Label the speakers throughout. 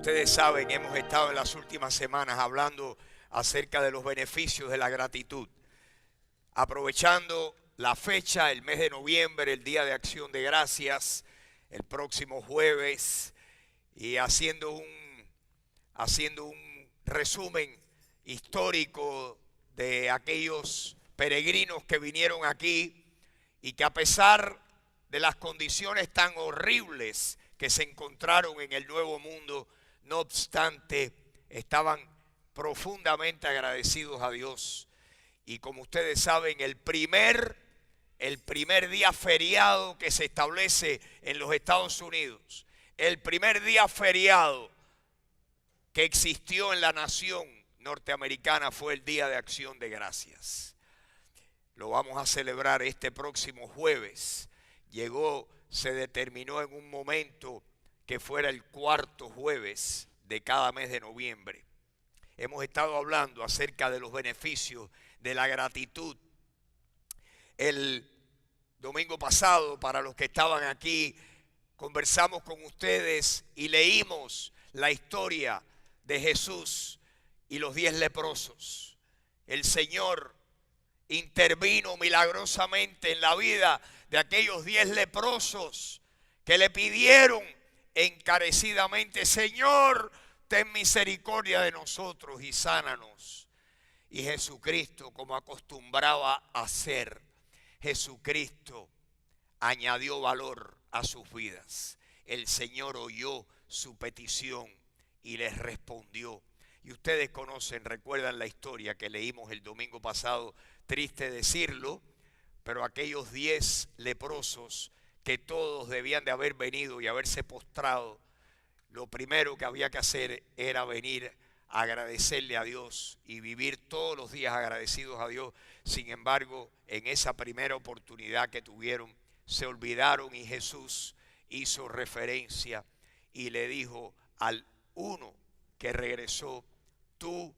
Speaker 1: ustedes saben, hemos estado en las últimas semanas hablando acerca de los beneficios de la gratitud. Aprovechando la fecha, el mes de noviembre, el Día de Acción de Gracias, el próximo jueves, y haciendo un resumen histórico de aquellos peregrinos que vinieron aquí y que a pesar de las condiciones tan horribles que se encontraron en el Nuevo Mundo, no obstante, estaban profundamente agradecidos a Dios. Y como ustedes saben, el primer día feriado que se establece en los Estados Unidos, el primer día feriado que existió en la nación norteamericana fue el Día de Acción de Gracias. Lo vamos a celebrar este próximo jueves. Se determinó en un momento que fuera el cuarto jueves de cada mes de noviembre. Hemos estado hablando acerca de los beneficios de la gratitud. El domingo pasado, para los que estaban aquí, conversamos con ustedes y leímos la historia de Jesús y los 10 leprosos. El Señor intervino milagrosamente en la vida de aquellos 10 leprosos que le pidieron encarecidamente: Señor, ten misericordia de nosotros y sánanos. Y Jesucristo, como acostumbraba a hacer, Jesucristo añadió valor a sus vidas. El Señor oyó su petición y les respondió. Y ustedes recuerdan la historia que leímos el domingo pasado, triste decirlo, pero aquellos 10 leprosos que todos debían de haber venido y haberse postrado, lo primero que había que hacer era venir a agradecerle a Dios y vivir todos los días agradecidos a Dios. Sin embargo, en esa primera oportunidad que tuvieron, se olvidaron y Jesús hizo referencia y le dijo al uno que regresó: tú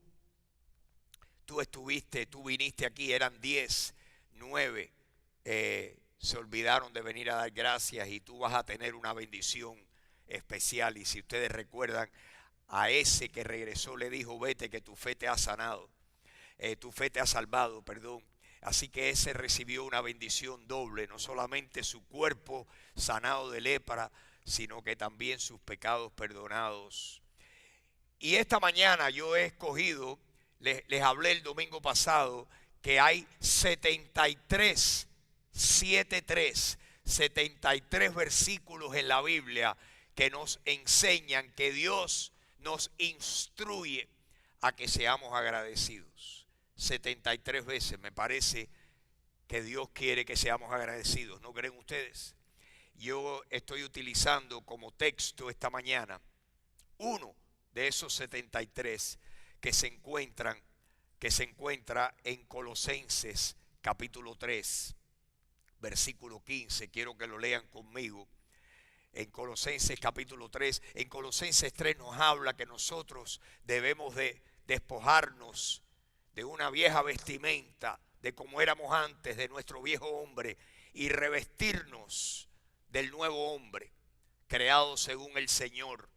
Speaker 1: viniste aquí. Eran 10, 9 se olvidaron de venir a dar gracias y tú vas a tener una bendición especial. Y si ustedes recuerdan, a ese que regresó le dijo: vete, que tu fe te ha sanado, tu fe te ha salvado, perdón. Así que ese recibió una bendición doble, no solamente su cuerpo sanado de lepra, sino que también sus pecados perdonados. Y esta mañana yo he escogido, les hablé el domingo pasado, que hay 73 versículos en la Biblia que nos enseñan que Dios nos instruye a que seamos agradecidos. 73 veces me parece que Dios quiere que seamos agradecidos, ¿no creen ustedes? Yo estoy utilizando como texto esta mañana uno de esos 73 que se encuentra en Colosenses capítulo 3, versículo 15. Quiero que lo lean conmigo. En Colosenses capítulo 3, en Colosenses 3 nos habla que nosotros debemos de despojarnos de una vieja vestimenta, de como éramos antes, de nuestro viejo hombre, y revestirnos del nuevo hombre, creado según el Señor.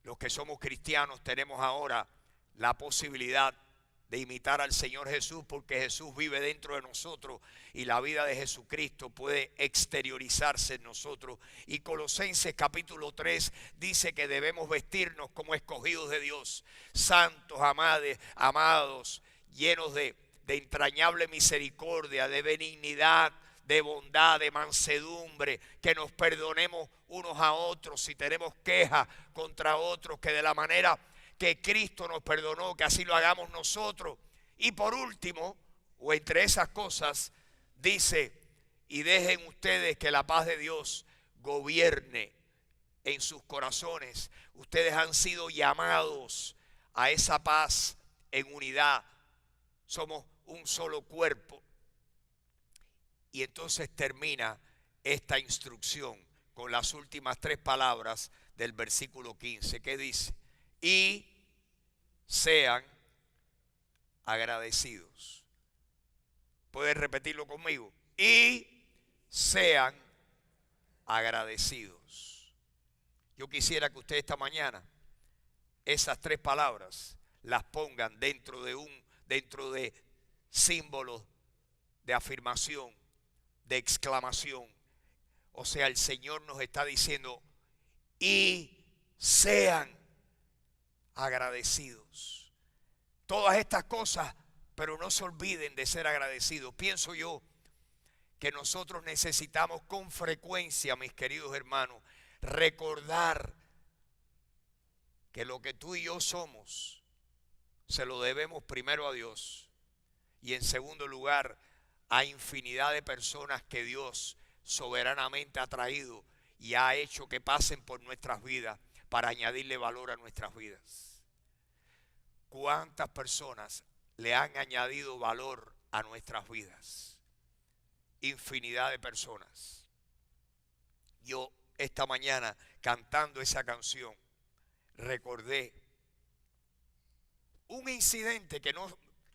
Speaker 1: Los que somos cristianos tenemos ahora la posibilidad de imitar al Señor Jesús, porque Jesús vive dentro de nosotros y la vida de Jesucristo puede exteriorizarse en nosotros. Y Colosenses capítulo 3 dice que debemos vestirnos como escogidos de Dios, santos, amados, llenos de entrañable misericordia, de benignidad, de bondad, de mansedumbre, que nos perdonemos unos a otros si tenemos quejas contra otros, que de la manera que Cristo nos perdonó, que así lo hagamos nosotros. Y por último, o entre esas cosas, dice: y dejen ustedes que la paz de Dios gobierne en sus corazones. Ustedes han sido llamados a esa paz en unidad. Somos un solo cuerpo. Y entonces termina esta instrucción con las últimas 3 palabras del versículo 15, que dice: y sean agradecidos. ¿Pueden repetirlo conmigo? Y sean agradecidos. Yo quisiera que usted esta mañana esas tres palabras las pongan dentro de símbolos de afirmación, de exclamación. O sea, el Señor nos está diciendo, y sean agradecidos. Todas estas cosas, pero no se olviden de ser agradecidos. Pienso yo que nosotros necesitamos con frecuencia, mis queridos hermanos, recordar que lo que tú y yo somos se lo debemos primero a Dios, y en segundo lugar a infinidad de personas que Dios soberanamente ha traído y ha hecho que pasen por nuestras vidas para añadirle valor a nuestras vidas. ¿Cuántas personas le han añadido valor a nuestras vidas? Infinidad de personas. Yo esta mañana, cantando esa canción, recordé un incidente que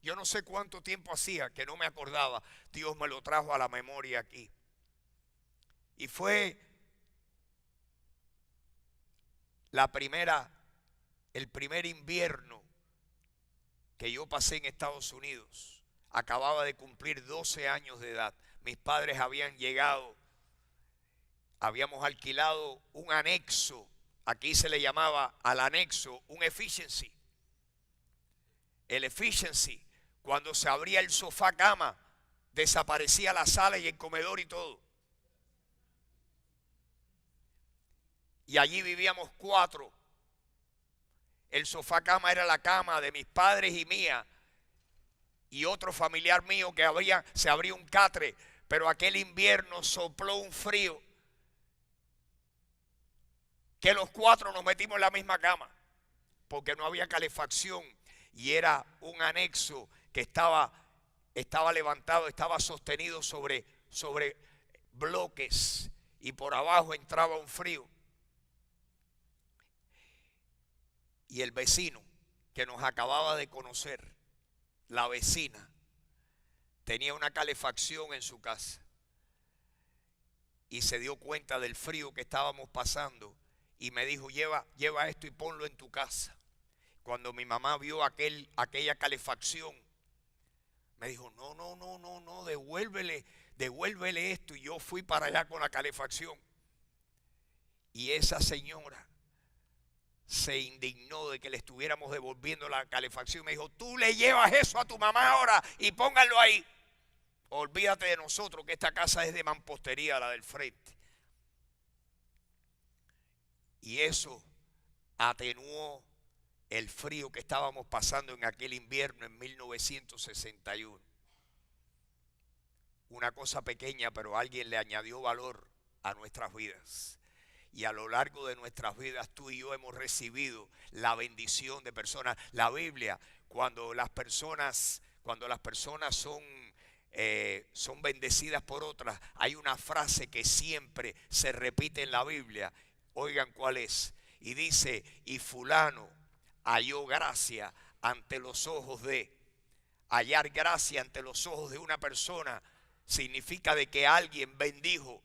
Speaker 1: yo no sé cuánto tiempo hacía que no me acordaba. Dios me lo trajo a la memoria aquí. Y fue el primer invierno que yo pasé en Estados Unidos. Acababa de cumplir 12 años de edad. Mis padres habían llegado, habíamos alquilado un anexo. Aquí se le llamaba al anexo un efficiency. El efficiency, cuando se abría el sofá cama, desaparecía la sala y el comedor y todo. Y allí vivíamos 4. El sofá cama era la cama de mis padres y mía, y otro familiar mío que se abría un catre, pero aquel invierno sopló un frío que los 4 nos metimos en la misma cama, porque no había calefacción, y era un anexo que estaba levantado, estaba sostenido sobre bloques, y por abajo entraba un frío. Y el vecino que nos acababa de conocer, la vecina, tenía una calefacción en su casa y se dio cuenta del frío que estábamos pasando y me dijo, lleva esto y ponlo en tu casa. Cuando mi mamá vio aquella calefacción, me dijo, no, devuélvele esto. Y yo fui para allá con la calefacción. Y esa señora se indignó de que le estuviéramos devolviendo la calefacción. Me dijo, tú le llevas eso a tu mamá ahora y pónganlo ahí. Olvídate de nosotros, que esta casa es de mampostería, la del frente. Y eso atenuó el frío que estábamos pasando en aquel invierno en 1961. Una cosa pequeña, pero alguien le añadió valor a nuestras vidas. Y a lo largo de nuestras vidas tú y yo hemos recibido la bendición de personas. La Biblia, cuando las personas son bendecidas por otras, hay una frase que siempre se repite en la Biblia. Oigan cuál es. Y dice, y fulano halló gracia ante los ojos de. Hallar gracia ante los ojos de una persona significa de que alguien bendijo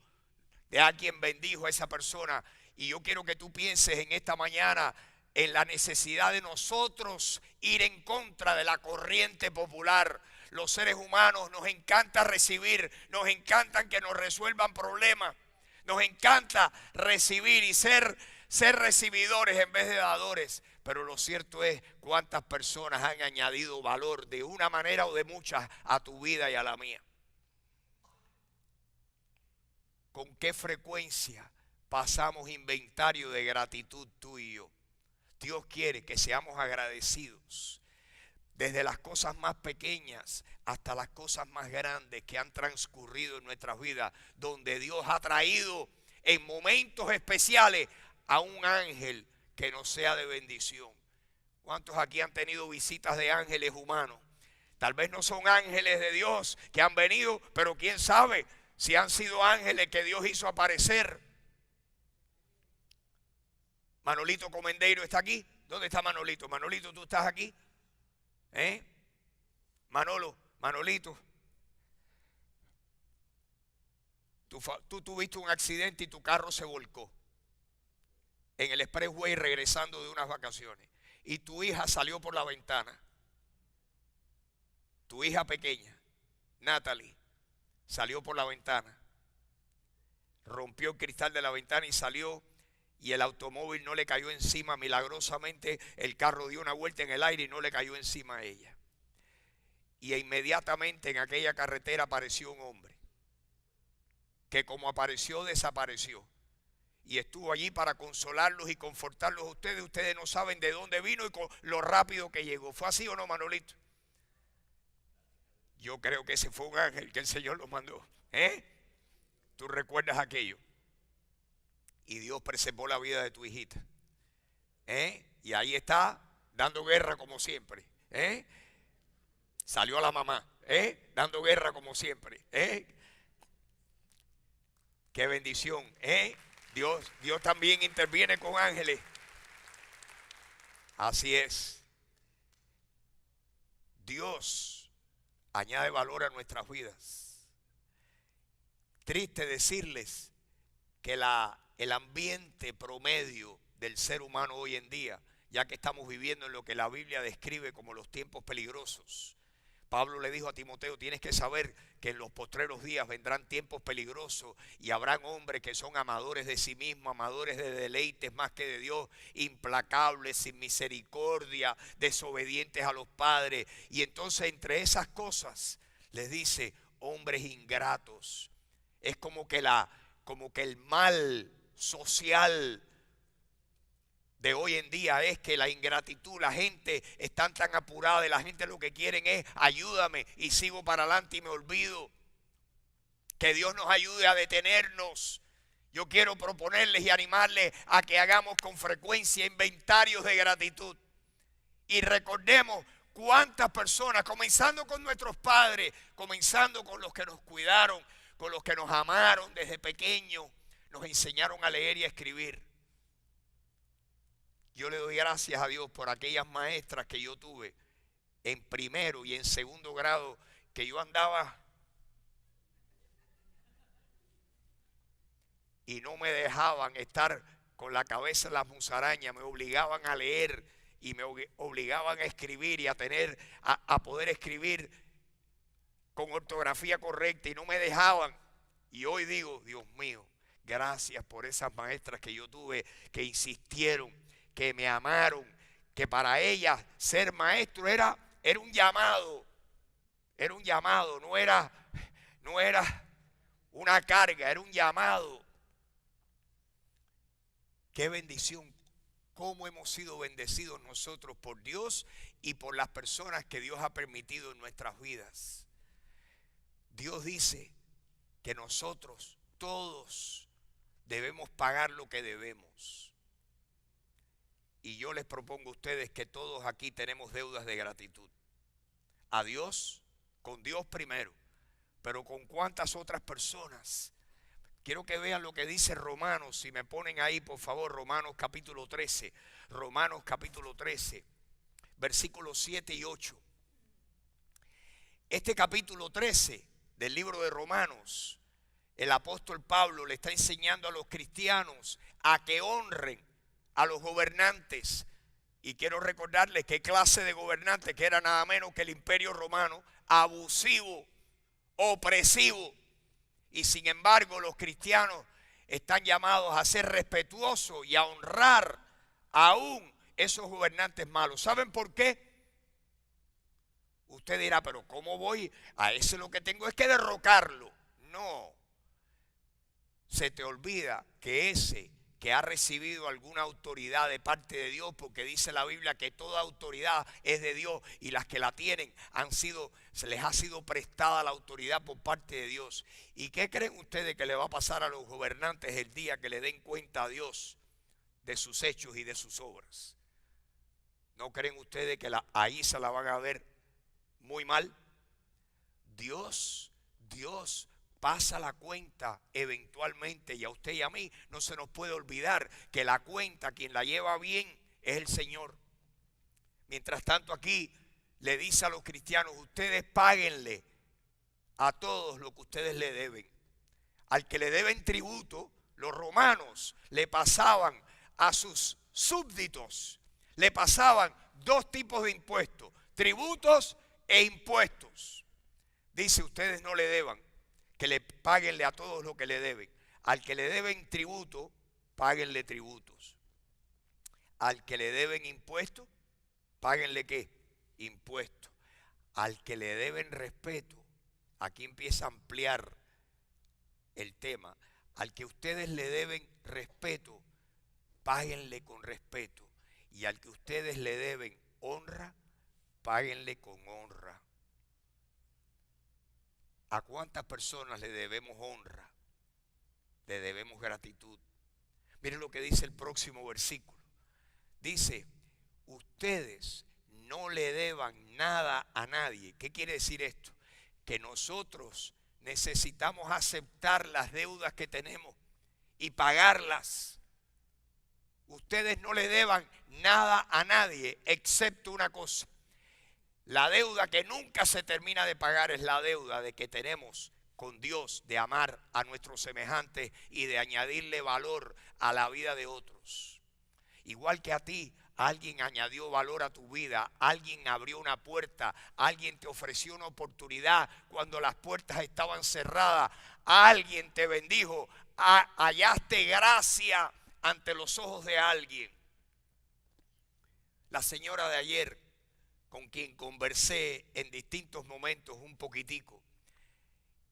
Speaker 1: a esa persona. Y yo quiero que tú pienses en esta mañana en la necesidad de nosotros ir en contra de la corriente popular. Los seres humanos nos encanta recibir, nos encantan que nos resuelvan problemas, nos encanta recibir y ser recibidores en vez de dadores. Pero lo cierto es cuántas personas han añadido valor de una manera o de muchas a tu vida y a la mía. ¿Con qué frecuencia pasamos inventario de gratitud tú y yo? Dios quiere que seamos agradecidos, desde las cosas más pequeñas hasta las cosas más grandes que han transcurrido en nuestras vidas, donde Dios ha traído en momentos especiales a un ángel que nos sea de bendición. ¿Cuántos aquí han tenido visitas de ángeles humanos? Tal vez no son ángeles de Dios que han venido, pero quién sabe si han sido ángeles que Dios hizo aparecer. Manolito Comendeiro está aquí. ¿Dónde está Manolito? Manolito, ¿tú estás aquí? Manolito. Tú tuviste un accidente y tu carro se volcó en el expressway regresando de unas vacaciones. y tu hija salió por la ventana. Tu hija pequeña, Natalie, salió por la ventana. Rompió el cristal de la ventana y salió, y el automóvil no le cayó encima. Milagrosamente el carro dio una vuelta en el aire y no le cayó encima a ella. Y inmediatamente en aquella carretera apareció un hombre que, como apareció, desapareció. Y estuvo allí para consolarlos y confortarlos a ustedes. Ustedes no saben de dónde vino y con lo rápido que llegó. ¿Fue así o no, Manolito? Yo creo que ese fue un ángel que el Señor lo mandó. ¿Tú recuerdas aquello? Y Dios preservó la vida de tu hijita. Y ahí está, dando guerra como siempre. Salió a la mamá, dando guerra como siempre. Qué bendición. Dios también interviene con ángeles. Así es. Dios añade valor a nuestras vidas. Triste decirles que el ambiente promedio del ser humano hoy en día, ya que estamos viviendo en lo que la Biblia describe como los tiempos peligrosos. Pablo le dijo a Timoteo: tienes que saber que en los postreros días vendrán tiempos peligrosos y habrán hombres que son amadores de sí mismos, amadores de deleites más que de Dios, implacables, sin misericordia, desobedientes a los padres. Y entonces entre esas cosas les dice: hombres ingratos. Es como que el mal social de hoy en día es que la ingratitud, la gente está tan apurada y la gente lo que quieren es: ayúdame y sigo para adelante y me olvido. Que Dios nos ayude a detenernos. Yo quiero proponerles y animarles a que hagamos con frecuencia inventarios de gratitud. Y recordemos cuántas personas, comenzando con nuestros padres, comenzando con los que nos cuidaron, con los que nos amaron desde pequeños, nos enseñaron a leer y a escribir. Yo le doy gracias a Dios por aquellas maestras que yo tuve en primero y en segundo grado, que yo andaba y no me dejaban estar con la cabeza en las musarañas, me obligaban a leer y me obligaban a escribir y a poder escribir con ortografía correcta, y no me dejaban. Y hoy digo: Dios mío, gracias por esas maestras que yo tuve, que insistieron, que me amaron, que para ellas ser maestro era un llamado, no era una carga, era un llamado. Qué bendición, cómo hemos sido bendecidos nosotros por Dios y por las personas que Dios ha permitido en nuestras vidas. Dios dice que nosotros todos debemos pagar lo que debemos. Y yo les propongo a ustedes que todos aquí tenemos deudas de gratitud. A Dios, con Dios primero, pero con cuántas otras personas. Quiero que vean lo que dice Romanos, si me ponen ahí por favor, Romanos capítulo 13, versículos 7 y 8. Este capítulo 13 del libro de Romanos, el apóstol Pablo le está enseñando a los cristianos a que honren a los gobernantes. Y quiero recordarles qué clase de gobernante, que era nada menos que el Imperio Romano, abusivo, opresivo. Y sin embargo los cristianos están llamados a ser respetuosos y a honrar aún esos gobernantes malos. ¿Saben por qué? Usted dirá: pero ¿cómo voy a ese? Lo que tengo es que derrocarlo. No. Se te olvida que ese que ha recibido alguna autoridad de parte de Dios, porque dice la Biblia que toda autoridad es de Dios, y las que la tienen se les ha sido prestada la autoridad por parte de Dios. ¿Y qué creen ustedes que le va a pasar a los gobernantes el día que le den cuenta a Dios de sus hechos y de sus obras? ¿No creen ustedes que ahí se la van a ver muy mal? Dios pasa la cuenta eventualmente, y a usted y a mí no se nos puede olvidar que la cuenta, quien la lleva bien, es el Señor. Mientras tanto, aquí le dice a los cristianos: ustedes páguenle a todos lo que ustedes le deben. Al que le deben tributo, los romanos le pasaban a sus súbditos le pasaban dos tipos de impuestos, tributos e impuestos. Dice, ustedes no le deban, que le páguenle a todos lo que le deben. Al que le deben tributo, páguenle tributos. Al que le deben impuestos, páguenle ¿qué? Impuestos. Al que le deben respeto, aquí empieza a ampliar el tema. Al que ustedes le deben respeto, páguenle con respeto. Y al que ustedes le deben honra, páguenle con honra. ¿A cuántas personas le debemos honra? Le debemos gratitud. Miren lo que dice el próximo versículo. Dice, ustedes no le deban nada a nadie. ¿Qué quiere decir esto? Que nosotros necesitamos aceptar las deudas que tenemos y pagarlas. Ustedes no le deban nada a nadie, excepto una cosa. La deuda que nunca se termina de pagar es la deuda de que tenemos con Dios, de amar a nuestros semejantes y de añadirle valor a la vida de otros. Igual que a ti, alguien añadió valor a tu vida, alguien abrió una puerta, alguien te ofreció una oportunidad cuando las puertas estaban cerradas, alguien te bendijo, hallaste gracia ante los ojos de alguien. La señora de ayer, con quien conversé en distintos momentos un poquitico,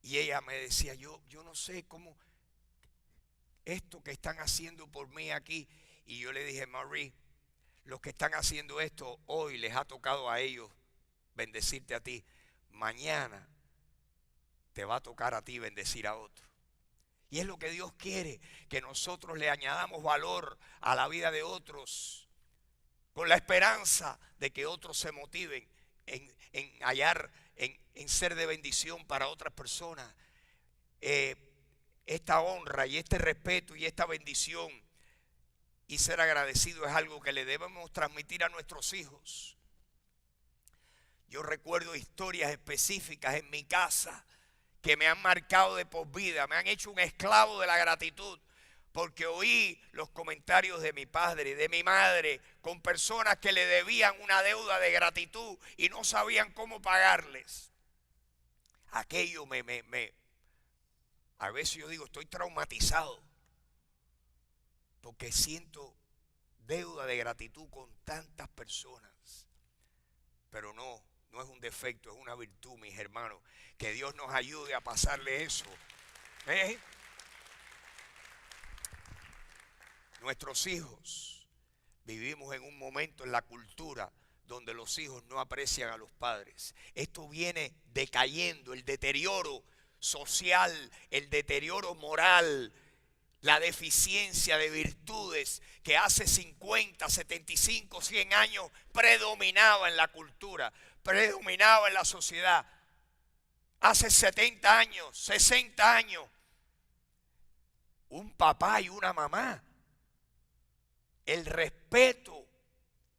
Speaker 1: y ella me decía, yo no sé cómo esto que están haciendo por mí aquí. Y yo le dije, Marie, los que están haciendo esto hoy les ha tocado a ellos bendecirte a ti. Mañana te va a tocar a ti bendecir a otro. Y es lo que Dios quiere, que nosotros le añadamos valor a la vida de otros, con la esperanza de que otros se motiven en hallar, en ser de bendición para otras personas. Esta honra y este respeto y esta bendición y ser agradecido es algo que le debemos transmitir a nuestros hijos. Yo recuerdo historias específicas en mi casa que me han marcado de por vida, me han hecho un esclavo de la gratitud, porque oí los comentarios de mi padre y de mi madre con personas que le debían una deuda de gratitud y no sabían cómo pagarles. Aquello a veces yo digo, estoy traumatizado, porque siento deuda de gratitud con tantas personas. Pero no es un defecto, es una virtud, mis hermanos. Que Dios nos ayude a pasarle eso. Nuestros hijos, vivimos en un momento en la cultura donde los hijos no aprecian a los padres. Esto viene decayendo, el deterioro social, el deterioro moral, la deficiencia de virtudes que hace 50, 75, 100 años predominaba en la cultura, predominaba en la sociedad. Hace 70 años, 60 años, un papá y una mamá, el respeto,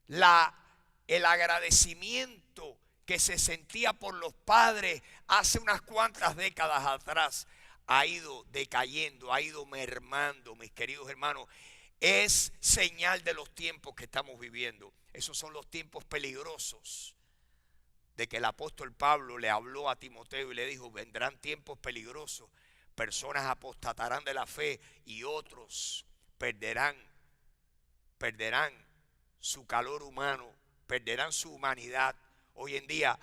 Speaker 1: el agradecimiento que se sentía por los padres hace unas cuantas décadas atrás, ha ido decayendo, ha ido mermando, mis queridos hermanos. Es señal de los tiempos que estamos viviendo. Esos son los tiempos peligrosos de que el apóstol Pablo le habló a Timoteo y le dijo, vendrán tiempos peligrosos, personas apostatarán de la fe y otros perderán su calor humano, perderán su humanidad. Hoy en día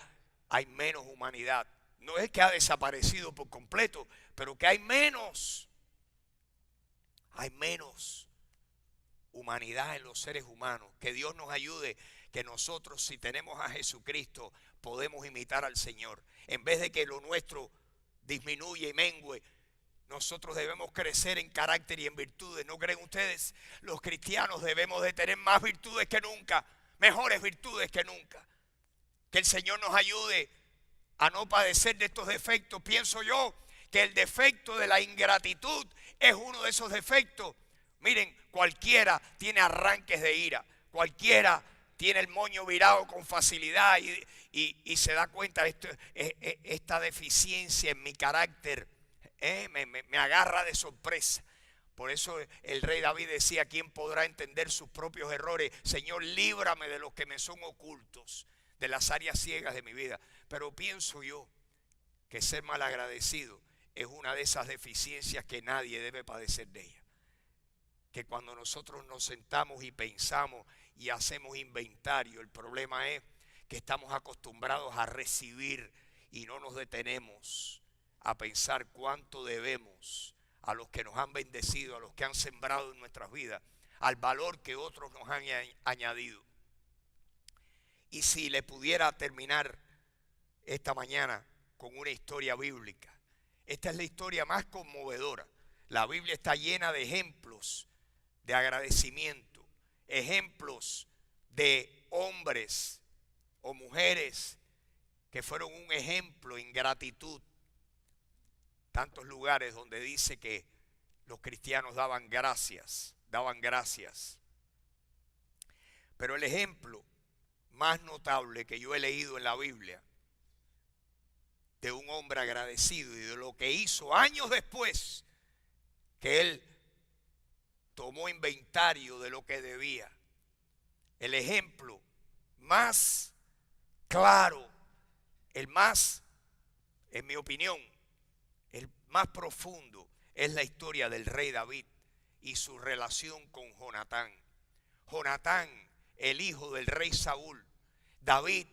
Speaker 1: hay menos humanidad. No es que ha desaparecido por completo, pero que hay menos humanidad en los seres humanos. Que Dios nos ayude, que nosotros, si tenemos a Jesucristo, podemos imitar al Señor. En vez de que lo nuestro disminuya y mengue, nosotros debemos crecer en carácter y en virtudes. ¿No creen ustedes? Los cristianos debemos de tener más virtudes que nunca, mejores virtudes que nunca. Que el Señor nos ayude a no padecer de estos defectos. Pienso yo que el defecto de la ingratitud es uno de esos defectos. Miren, cualquiera tiene arranques de ira, cualquiera tiene el moño virado con facilidad y se da cuenta de esta deficiencia en mi carácter. Me agarra de sorpresa. Por eso el rey David decía: ¿quién podrá entender sus propios errores? Señor, líbrame de los que me son ocultos, de las áreas ciegas de mi vida. Pero pienso yo que ser malagradecido es una de esas deficiencias que nadie debe padecer de ella. Que cuando nosotros nos sentamos y pensamos y hacemos inventario, el problema es que estamos acostumbrados a recibir y no nos detenemos a pensar cuánto debemos a los que nos han bendecido, a los que han sembrado en nuestras vidas, al valor que otros nos han añadido. Y si le pudiera terminar esta mañana con una historia bíblica. Esta es la historia más conmovedora. La Biblia está llena de ejemplos de agradecimiento, ejemplos de hombres o mujeres que fueron un ejemplo en gratitud. Tantos lugares donde dice que los cristianos daban gracias. Pero el ejemplo más notable que yo he leído en la Biblia de un hombre agradecido y de lo que hizo años después que él tomó inventario de lo que debía. El ejemplo más claro, el más, en mi opinión, el más profundo es la historia del rey David y su relación con Jonatán. Jonatán, el hijo del rey Saúl. David,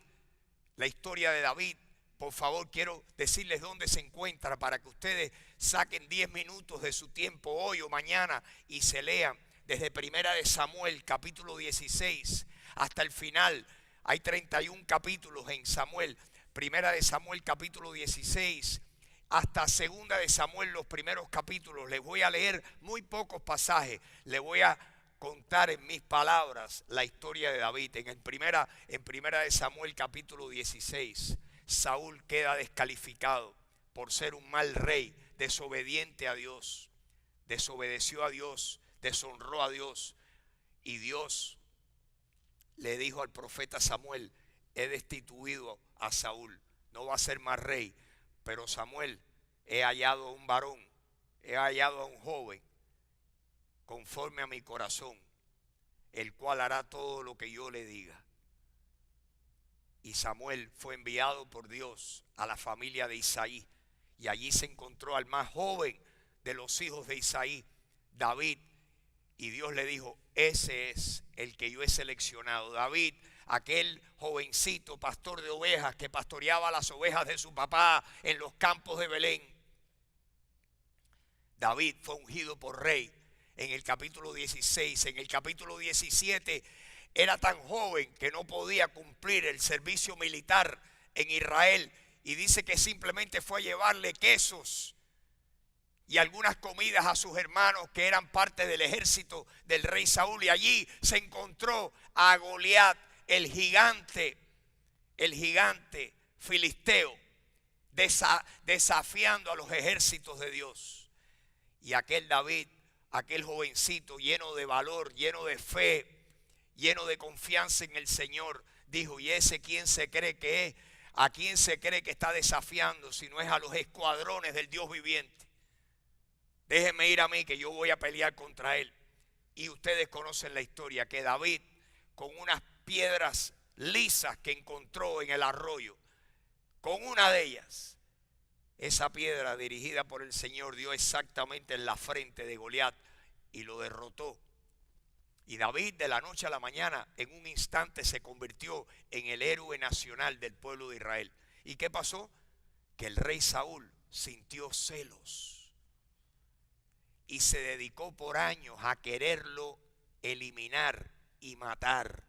Speaker 1: la historia de David. Por favor, quiero decirles dónde se encuentra para que ustedes saquen 10 minutos de su tiempo hoy o mañana y se lean desde Primera de Samuel, capítulo 16, hasta el final. Hay 31 capítulos en Samuel. Primera de Samuel, capítulo 16, hasta Segunda de Samuel, los primeros capítulos. Les voy a leer muy pocos pasajes. Les voy a contar en mis palabras la historia de David. En Primera de Samuel, capítulo 16. Saúl queda descalificado por ser un mal rey, desobediente a Dios, desobedeció a Dios, deshonró a Dios. Y Dios le dijo al profeta Samuel: he destituido a Saúl, no va a ser más rey. Pero Samuel, he hallado a un varón, he hallado a un joven, conforme a mi corazón, el cual hará todo lo que yo le diga. Y Samuel fue enviado por Dios a la familia de Isaí. Y allí se encontró al más joven de los hijos de Isaí, David. Y Dios le dijo: ese es el que yo he seleccionado. David, aquel jovencito pastor de ovejas que pastoreaba las ovejas de su papá en los campos de Belén. David fue ungido por rey en el capítulo 16. En el capítulo 17 era tan joven que no podía cumplir el servicio militar en Israel. Y dice que simplemente fue a llevarle quesos y algunas comidas a sus hermanos que eran parte del ejército del rey Saúl. Y allí se encontró a Goliat, el gigante filisteo, desafiando a los ejércitos de Dios. Y aquel David, aquel jovencito lleno de valor, lleno de fe, lleno de confianza en el Señor, dijo: ¿y ese quién se cree que es? ¿A quién se cree que está desafiando si no es a los escuadrones del Dios viviente? Déjenme ir a mí, que yo voy a pelear contra él. Y ustedes conocen la historia, que David, con unas piedras lisas que encontró en el arroyo, con una de ellas, esa piedra dirigida por el Señor dio exactamente en la frente de Goliat y lo derrotó. Y David, de la noche a la mañana, en un instante se convirtió en el héroe nacional del pueblo de Israel. ¿Y qué pasó? Que el rey Saúl sintió celos y se dedicó por años a quererlo eliminar y matar.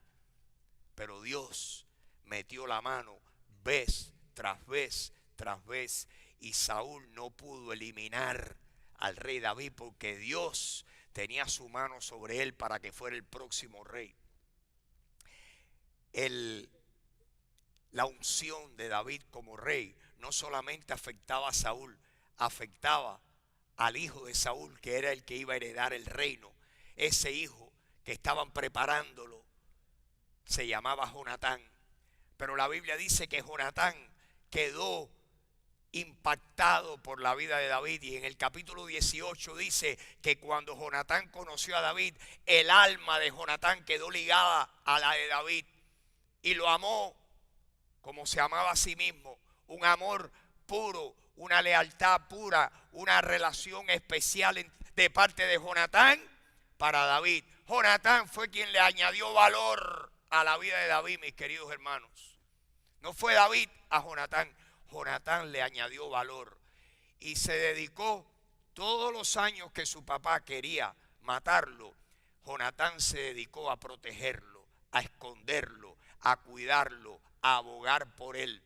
Speaker 1: Pero Dios metió la mano vez tras vez tras vez, y Saúl no pudo eliminar al rey David porque Dios tenía su mano sobre él para que fuera el próximo rey. La unción de David como rey no solamente afectaba a Saúl, afectaba al hijo de Saúl, que era el que iba a heredar el reino. Ese hijo que estaban preparándolo se llamaba Jonatán. Pero la Biblia dice que Jonatán quedó impactado por la vida de David, y en el capítulo 18 dice que cuando Jonatán conoció a David, el alma de Jonatán quedó ligada a la de David y lo amó como se amaba a sí mismo, un amor puro, una lealtad pura, una relación especial de parte de Jonatán para David. Jonatán fue quien le añadió valor a la vida de David, mis queridos hermanos. No fue David a Jonatán. Jonatán le añadió valor y se dedicó todos los años que su papá quería matarlo. Jonatán se dedicó a protegerlo, a esconderlo, a cuidarlo, a abogar por él.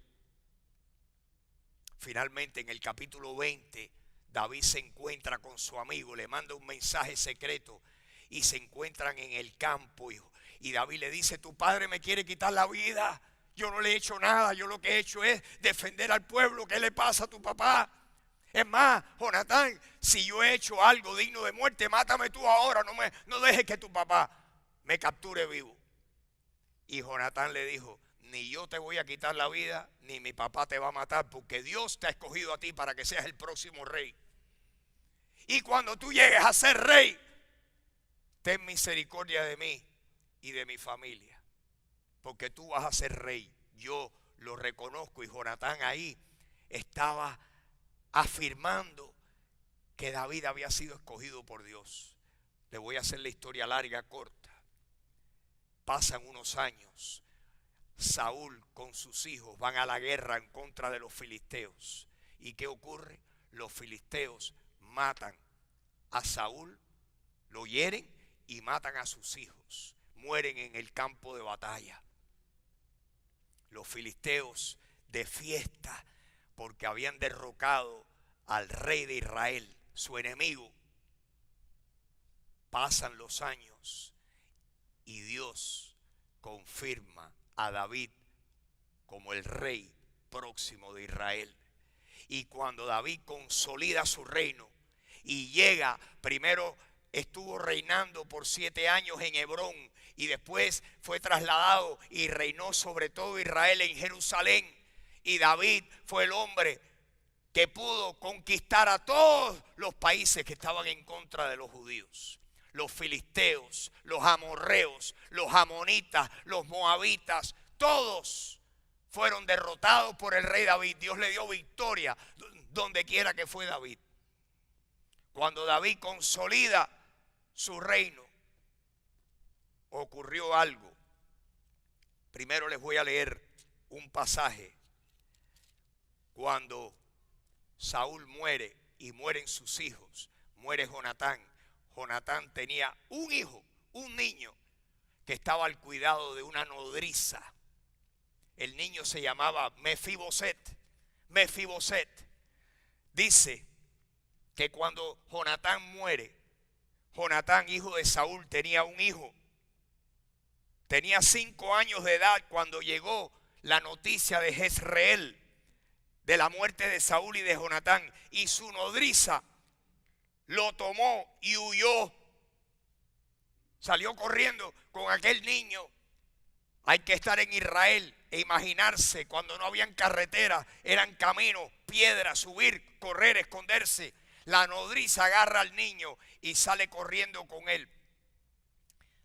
Speaker 1: Finalmente, en el capítulo 20, David se encuentra con su amigo, le manda un mensaje secreto y se encuentran en el campo. Y David le dice: tu padre me quiere quitar la vida. Yo no le he hecho nada, yo lo que he hecho es defender al pueblo. ¿Qué le pasa a tu papá? Es más, Jonatán, si yo he hecho algo digno de muerte, mátame tú ahora, no dejes que tu papá me capture vivo. Y Jonatán le dijo: ni yo te voy a quitar la vida, ni mi papá te va a matar, porque Dios te ha escogido a ti para que seas el próximo rey. Y cuando tú llegues a ser rey, ten misericordia de mí y de mi familia, porque tú vas a ser rey. Yo lo reconozco. Y Jonatán ahí estaba afirmando que David había sido escogido por Dios. Le voy a hacer la historia larga, corta. Pasan unos años. Saúl con sus hijos van a la guerra en contra de los filisteos. ¿Y qué ocurre? Los filisteos matan a Saúl, lo hieren y matan a sus hijos. Mueren en el campo de batalla. Los filisteos de fiesta porque habían derrocado al rey de Israel, su enemigo. Pasan los años y Dios confirma a David como el rey próximo de Israel. Y cuando David consolida su reino y llega, primero estuvo reinando por 7 años en Hebrón y después fue trasladado y reinó sobre todo Israel en Jerusalén. Y David fue el hombre que pudo conquistar a todos los países que estaban en contra de los judíos. Los filisteos, los amorreos, los amonitas, los moabitas, todos fueron derrotados por el rey David. Dios le dio victoria donde quiera que fue David. Cuando David consolida su reino, ocurrió algo. Primero les voy a leer un pasaje. Cuando Saúl muere y mueren sus hijos, muere Jonatán. Jonatán tenía un hijo, un niño, que estaba al cuidado de una nodriza. El niño se llamaba Mefiboset. Mefiboset. Dice que cuando Jonatán muere, Jonatán, hijo de Saúl, tenía un hijo. Tenía 5 años de edad cuando llegó la noticia de Jezreel, de la muerte de Saúl y de Jonatán. Y su nodriza lo tomó y huyó. Salió corriendo con aquel niño. Hay que estar en Israel e imaginarse cuando no habían carreteras, eran caminos, piedras, subir, correr, esconderse. La nodriza agarra al niño y sale corriendo con él.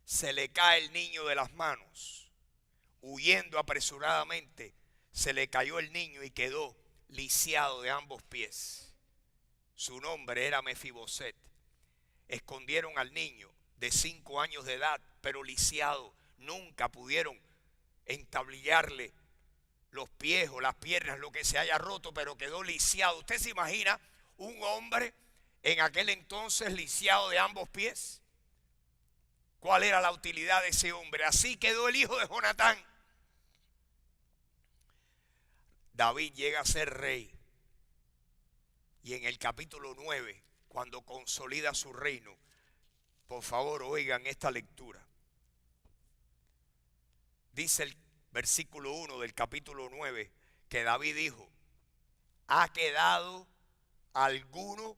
Speaker 1: Se le cae el niño de las manos. Huyendo apresuradamente, se le cayó el niño y quedó lisiado de ambos pies. Su nombre era Mefiboset. Escondieron al niño de 5 años de edad, pero lisiado. Nunca pudieron entablillarle los pies o las piernas, lo que se haya roto, pero quedó lisiado. ¿Usted se imagina un hombre en aquel entonces lisiado de ambos pies? ¿Cuál era la utilidad de ese hombre? Así quedó el hijo de Jonatán. David llega a ser rey. Y en el capítulo 9, cuando consolida su reino, por favor oigan esta lectura. Dice el versículo 1 del capítulo 9 que David dijo: ¿ha quedado alguno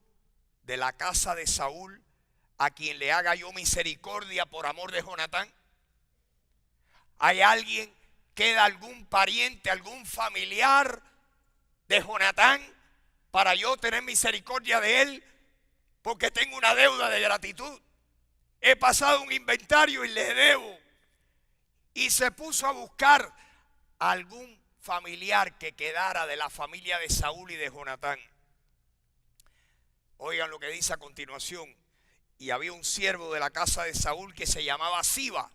Speaker 1: de la casa de Saúl a quien le haga yo misericordia por amor de Jonatán? ¿Hay alguien, queda algún pariente, algún familiar de Jonatán para yo tener misericordia de él, porque tengo una deuda de gratitud. He pasado un inventario y le debo. Y se puso a buscar a algún familiar que quedara de la familia de Saúl y de Jonatán. Oigan lo que dice a continuación. Y había un siervo de la casa de Saúl que se llamaba Siba,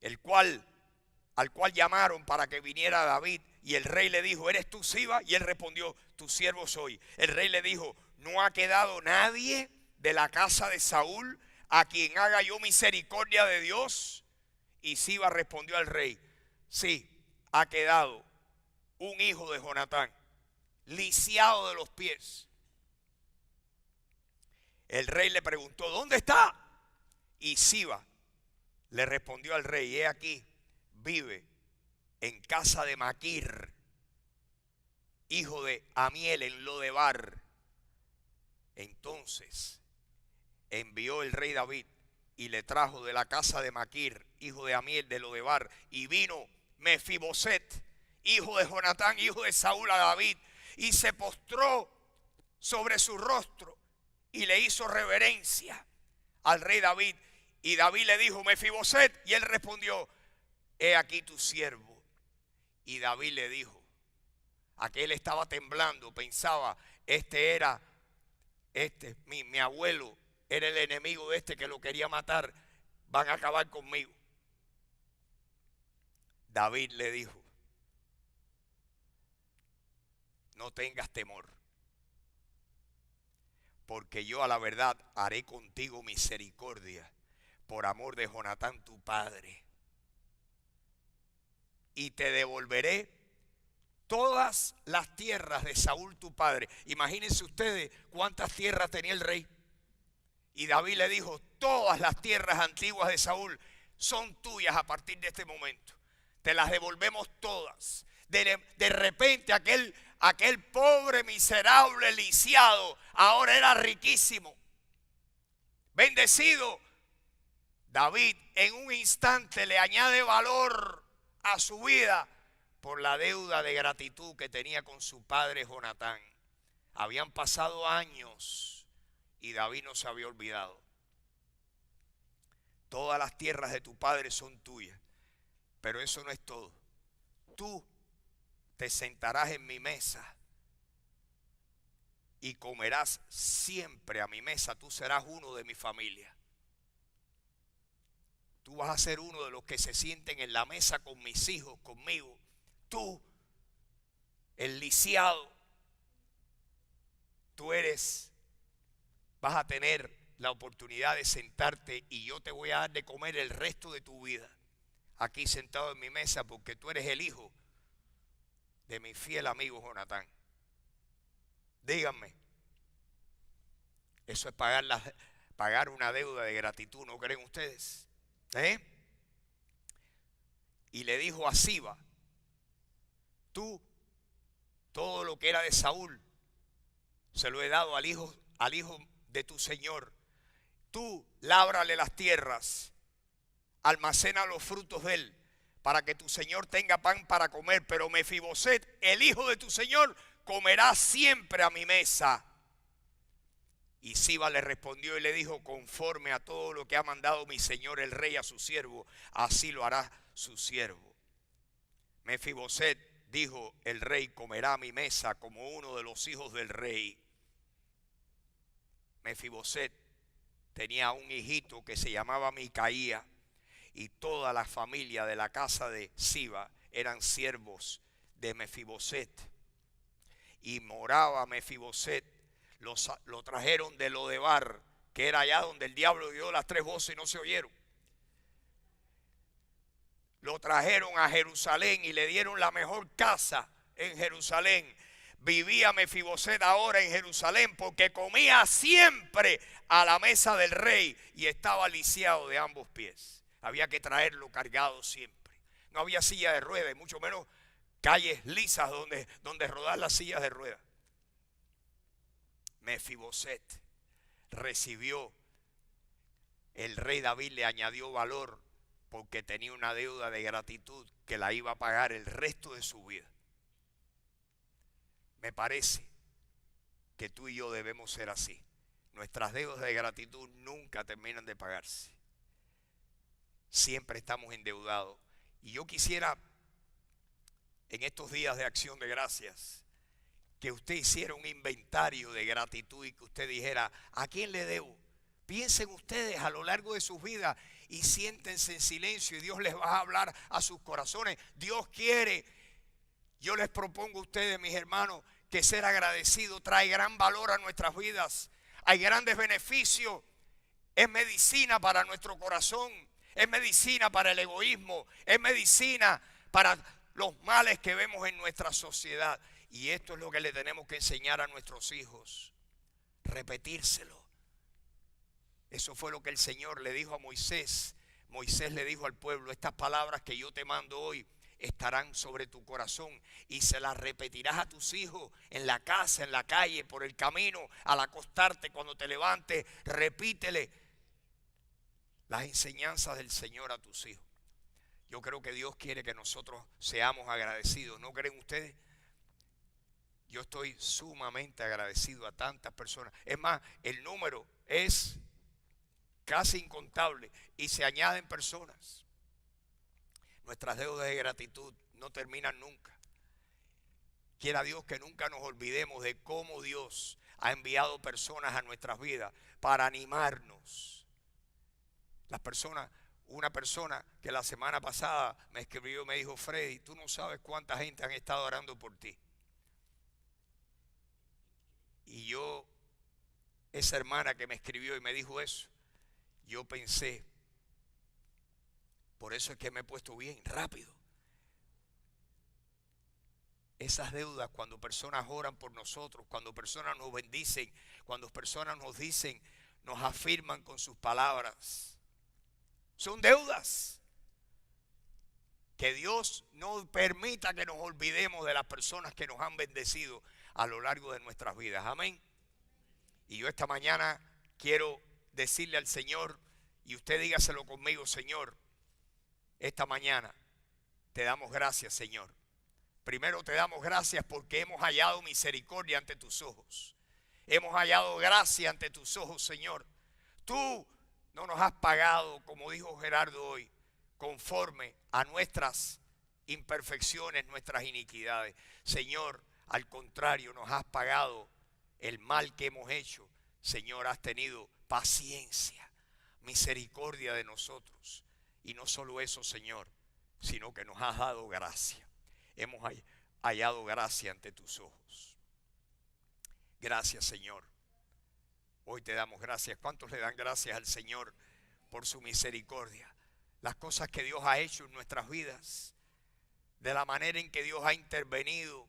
Speaker 1: al cual llamaron para que viniera David. Y el rey le dijo: ¿eres tú, Siba? Y él respondió: tu siervo soy. El rey le dijo: ¿no ha quedado nadie de la casa de Saúl a quien haga yo misericordia de Dios? Y Siba respondió al rey: sí, ha quedado un hijo de Jonatán, lisiado de los pies. El rey le preguntó: ¿dónde está? Y Siba le respondió al rey: he aquí, vive en casa de Maquir, hijo de Amiel, en Lodebar. Entonces envió el rey David y le trajo de la casa de Maquir, hijo de Amiel, de Lodebar. Y vino Mefiboset, hijo de Jonatán, hijo de Saúl, a David, y se postró sobre su rostro y le hizo reverencia al rey David. Y David le dijo: Mefiboset. Y él respondió: he aquí tu siervo. Y David le dijo, aquel estaba temblando, pensaba: mi abuelo era el enemigo de este que lo quería matar, van a acabar conmigo. David le dijo: no tengas temor, porque yo a la verdad haré contigo misericordia por amor de Jonatán tu padre, y te devolveré todas las tierras de Saúl tu padre. Imagínense ustedes cuántas tierras tenía el rey. Y David le dijo: todas las tierras antiguas de Saúl son tuyas a partir de este momento. Te las devolvemos todas. De repente aquel pobre, miserable, lisiado, ahora era riquísimo, bendecido. David en un instante le añade valor a su vida por la deuda de gratitud que tenía con su padre Jonatán. Habían pasado años y David no se había olvidado. Todas las tierras de tu padre son tuyas, pero eso no es todo. Tú te sentarás en mi mesa y comerás siempre a mi mesa. Tú serás uno de mi familia. Tú vas a ser uno de los que se sienten en la mesa con mis hijos, conmigo. Tú, el lisiado, vas a tener la oportunidad de sentarte y yo te voy a dar de comer el resto de tu vida aquí sentado en mi mesa, porque tú eres el hijo de mi fiel amigo Jonatán. Díganme, eso es pagar una deuda de gratitud, ¿no creen ustedes? Y le dijo a Siba: tú, todo lo que era de Saúl, se lo he dado al hijo de tu señor. Tú lábrale las tierras, almacena los frutos de él, para que tu señor tenga pan para comer. Pero Mefiboset, el hijo de tu señor, comerá siempre a mi mesa. Y Siba le respondió y le dijo: conforme a todo lo que ha mandado mi señor el rey a su siervo, así lo hará su siervo. Mefiboset, dijo el rey, comerá a mi mesa como uno de los hijos del rey. Mefiboset tenía un hijito que se llamaba Micaía, y toda la familia de la casa de Siba eran siervos de Mefiboset. Y moraba Mefiboset, lo trajeron de Lodebar, que era allá donde el diablo dio las tres voces y no se oyeron. Lo trajeron a Jerusalén y le dieron la mejor casa en Jerusalén. Vivía Mefiboset ahora en Jerusalén porque comía siempre a la mesa del rey y estaba lisiado de ambos pies. Había que traerlo cargado siempre. No había silla de ruedas y mucho menos calles lisas donde rodar las sillas de ruedas. Mefiboset recibió, el rey David le añadió valor porque tenía una deuda de gratitud que la iba a pagar el resto de su vida. Me parece que tú y yo debemos ser así. Nuestras deudas de gratitud nunca terminan de pagarse. Siempre estamos endeudados. Y yo quisiera, en estos días de acción de gracias, que usted hiciera un inventario de gratitud y que usted dijera, ¿a quién le debo? Piensen ustedes a lo largo de sus vidas y siéntense en silencio y Dios les va a hablar a sus corazones. Dios quiere. Yo les propongo a ustedes, mis hermanos, que ser agradecido trae gran valor a nuestras vidas. Hay grandes beneficios. Es medicina para nuestro corazón. Es medicina para el egoísmo. Es medicina para los males que vemos en nuestra sociedad. Y esto es lo que le tenemos que enseñar a nuestros hijos. Repetírselo. Eso fue lo que el Señor le dijo a Moisés. Moisés le dijo al pueblo, estas palabras que yo te mando hoy estarán sobre tu corazón y se las repetirás a tus hijos en la casa, en la calle, por el camino, al acostarte, cuando te levantes, repítele las enseñanzas del Señor a tus hijos. Yo creo que Dios quiere que nosotros seamos agradecidos, ¿no creen ustedes? Yo estoy sumamente agradecido a tantas personas. Es más, el número es casi incontable y se añaden personas. Nuestras deudas de gratitud no terminan nunca. Quiera Dios que nunca nos olvidemos de cómo Dios ha enviado personas a nuestras vidas para animarnos. Una persona que la semana pasada me escribió y me dijo, Freddy, tú no sabes cuánta gente han estado orando por ti. Y yo, esa hermana que me escribió y me dijo eso, yo pensé, por eso es que me he puesto bien rápido. Esas deudas, cuando personas oran por nosotros, cuando personas nos bendicen, cuando personas nos dicen, nos afirman con sus palabras, son deudas. Que Dios no permita que nos olvidemos de las personas que nos han bendecido a lo largo de nuestras vidas. Amén. Y yo esta mañana quiero decirle al Señor, y usted dígaselo conmigo, Señor, esta mañana te damos gracias, Señor. Primero te damos gracias porque hemos hallado misericordia ante tus ojos. Hemos hallado gracia ante tus ojos, Señor. Tú no nos has pagado, como dijo Gerardo hoy, conforme a nuestras imperfecciones, nuestras iniquidades. Señor, al contrario, nos has pagado el mal que hemos hecho. Señor, has tenido paciencia, misericordia de nosotros. Y no solo eso, Señor, sino que nos has dado gracia. Hemos hallado gracia ante tus ojos. Gracias, Señor. Hoy te damos gracias. ¿Cuántos le dan gracias al Señor por su misericordia? Las cosas que Dios ha hecho en nuestras vidas, de la manera en que Dios ha intervenido.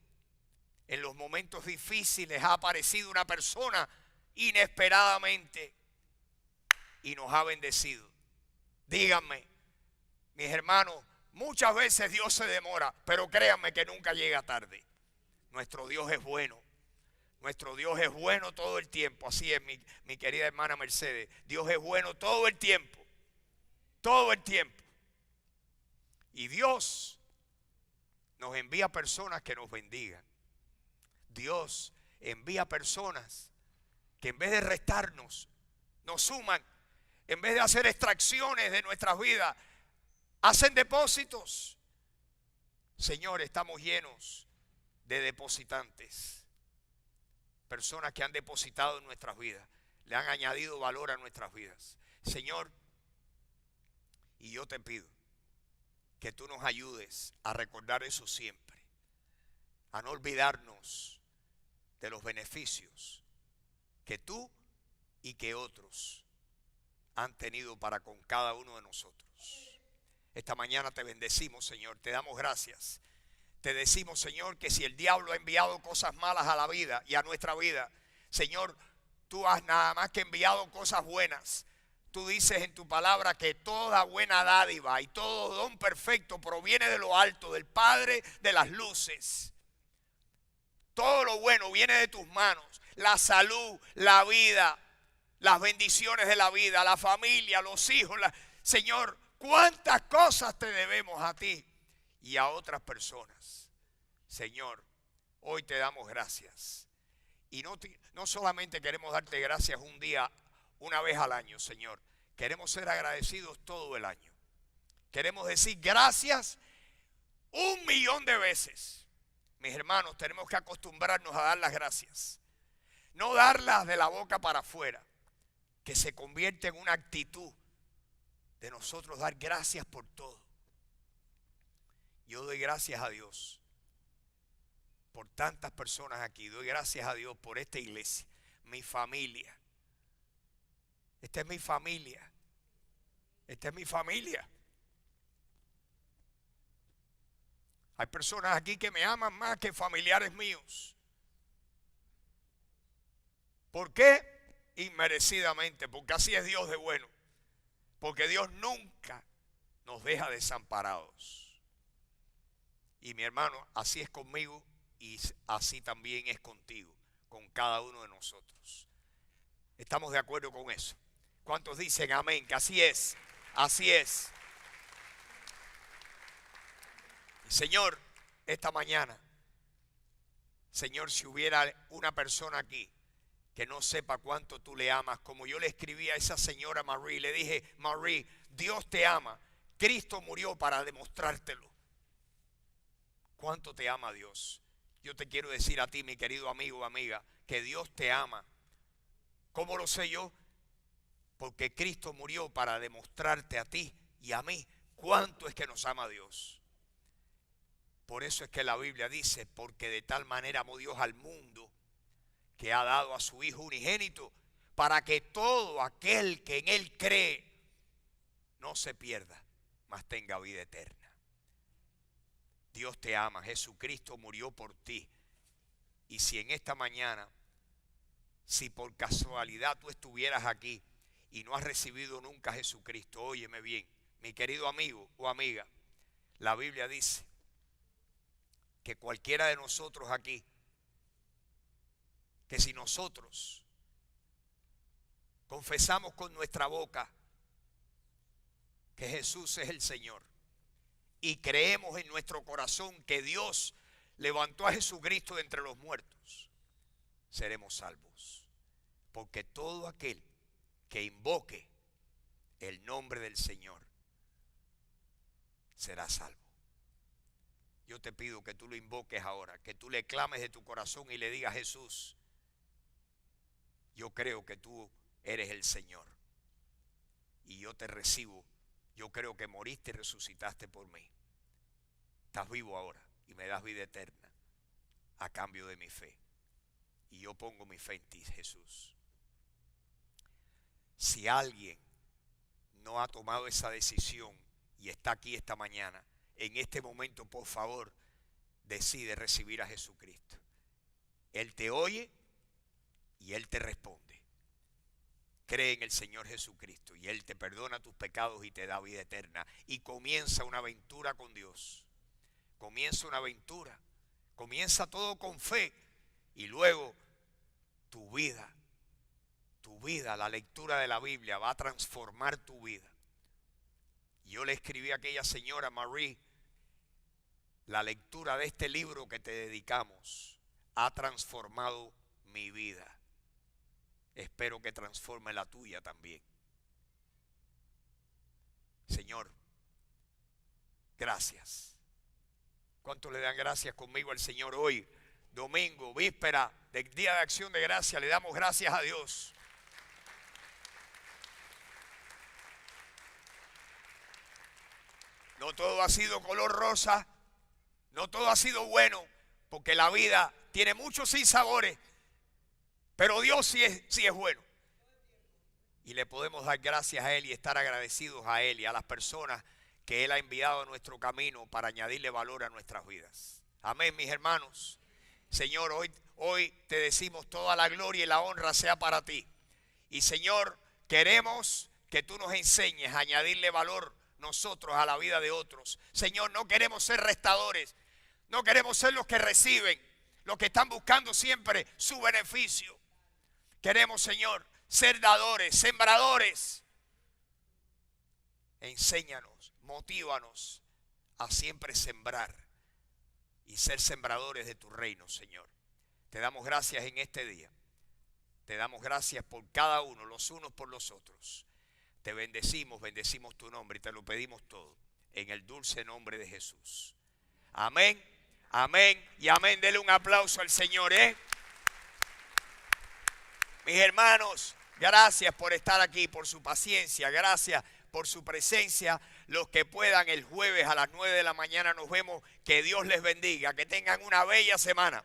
Speaker 1: En los momentos difíciles ha aparecido una persona inesperadamente y nos ha bendecido. Díganme, mis hermanos, muchas veces Dios se demora, pero créanme que nunca llega tarde. Nuestro Dios es bueno. Nuestro Dios es bueno todo el tiempo. Así es, mi querida hermana Mercedes. Dios es bueno todo el tiempo. Todo el tiempo. Y Dios nos envía personas que nos bendigan. Dios envía personas que en vez de restarnos, nos suman. En vez de hacer extracciones de nuestras vidas, hacen depósitos. Señor, estamos llenos de depositantes. Personas que han depositado en nuestras vidas. Le han añadido valor a nuestras vidas. Señor, y yo te pido que tú nos ayudes a recordar eso siempre. A no olvidarnos de los beneficios que tú y que otros han tenido para con cada uno de nosotros. Esta mañana te bendecimos, Señor, te damos gracias. Te decimos, Señor, que si el diablo ha enviado cosas malas a la vida y a nuestra vida, Señor, tú has nada más que enviado cosas buenas. Tú dices en tu palabra que toda buena dádiva y todo don perfecto proviene de lo alto, del Padre de las luces. Todo lo bueno viene de tus manos. La salud, la vida, las bendiciones de la vida, la familia, los hijos. Señor, cuántas cosas te debemos a ti y a otras personas. Señor, hoy te damos gracias. Y no solamente queremos darte gracias un día, una vez al año, Señor. Queremos ser agradecidos todo el año. Queremos decir gracias 1.000.000 de veces. Mis hermanos, tenemos que acostumbrarnos a dar las gracias. No darlas de la boca para afuera, que se convierte en una actitud de nosotros dar gracias por todo. Yo doy gracias a Dios por tantas personas aquí. Doy gracias a Dios por esta iglesia, mi familia. Esta es mi familia. Esta es mi familia. Hay personas aquí que me aman más que familiares míos. ¿Por qué? Inmerecidamente, porque así es Dios de bueno. Porque Dios nunca nos deja desamparados. Y mi hermano, así es conmigo y así también es contigo, con cada uno de nosotros. ¿Estamos de acuerdo con eso? ¿Cuántos dicen amén? Que así es, así es. Señor, esta mañana, Señor, si hubiera una persona aquí que no sepa cuánto tú le amas, como yo le escribí a esa señora Marie, le dije, Marie, Dios te ama, Cristo murió para demostrártelo. ¿Cuánto te ama Dios? Yo te quiero decir a ti, mi querido amigo o amiga, que Dios te ama. ¿Cómo lo sé yo? Porque Cristo murió para demostrarte a ti y a mí cuánto es que nos ama Dios. Por eso es que la Biblia dice, porque de tal manera amó Dios al mundo, que ha dado a su Hijo unigénito, para que todo aquel que en Él cree no se pierda, mas tenga vida eterna. Dios te ama, Jesucristo murió por ti. Y si en esta mañana, si por casualidad tú estuvieras aquí y no has recibido nunca a Jesucristo, óyeme bien, mi querido amigo o amiga, la Biblia dice que cualquiera de nosotros aquí, que si nosotros confesamos con nuestra boca que Jesús es el Señor y creemos en nuestro corazón que Dios levantó a Jesucristo de entre los muertos, seremos salvos. Porque todo aquel que invoque el nombre del Señor será salvo. Yo te pido que tú lo invoques ahora, que tú le clames de tu corazón y le digas, Jesús, yo creo que tú eres el Señor y yo te recibo. Yo creo que moriste y resucitaste por mí. Estás vivo ahora y me das vida eterna a cambio de mi fe. Y yo pongo mi fe en ti, Jesús. Si alguien no ha tomado esa decisión y está aquí esta mañana, en este momento, por favor, decide recibir a Jesucristo. Él te oye y Él te responde. Cree en el Señor Jesucristo y Él te perdona tus pecados y te da vida eterna. Y comienza una aventura con Dios. Comienza una aventura. Comienza todo con fe. Y luego tu vida, la lectura de la Biblia va a transformar tu vida. Yo le escribí a aquella señora Marie, la lectura de este libro que te dedicamos ha transformado mi vida. Espero que transforme la tuya también. Señor, gracias. ¿Cuántos le dan gracias conmigo al Señor hoy? Domingo, víspera del Día de Acción de Gracias, le damos gracias a Dios. No todo ha sido color rosa, no todo ha sido bueno, porque la vida tiene muchos sinsabores, pero Dios sí es bueno. Y le podemos dar gracias a Él y estar agradecidos a Él y a las personas que Él ha enviado a nuestro camino para añadirle valor a nuestras vidas. Amén, mis hermanos. Señor, hoy te decimos toda la gloria y la honra sea para ti. Y Señor, queremos que tú nos enseñes a añadirle valor nosotros a la vida de otros. Señor, no queremos ser restadores, no queremos ser los que reciben, los que están buscando siempre su beneficio. Queremos, Señor, ser dadores, sembradores. Enséñanos, motívanos a siempre sembrar y ser sembradores de tu reino, Señor. Te damos gracias en este día. Te damos gracias por cada uno, los unos por los otros. Te bendecimos tu nombre y te lo pedimos todo en el dulce nombre de Jesús. Amén, amén y amén. Dele un aplauso al Señor, Mis hermanos, gracias por estar aquí, por su paciencia, gracias por su presencia. Los que puedan, el jueves a las 9 de la mañana nos vemos. Que Dios les bendiga, que tengan una bella semana.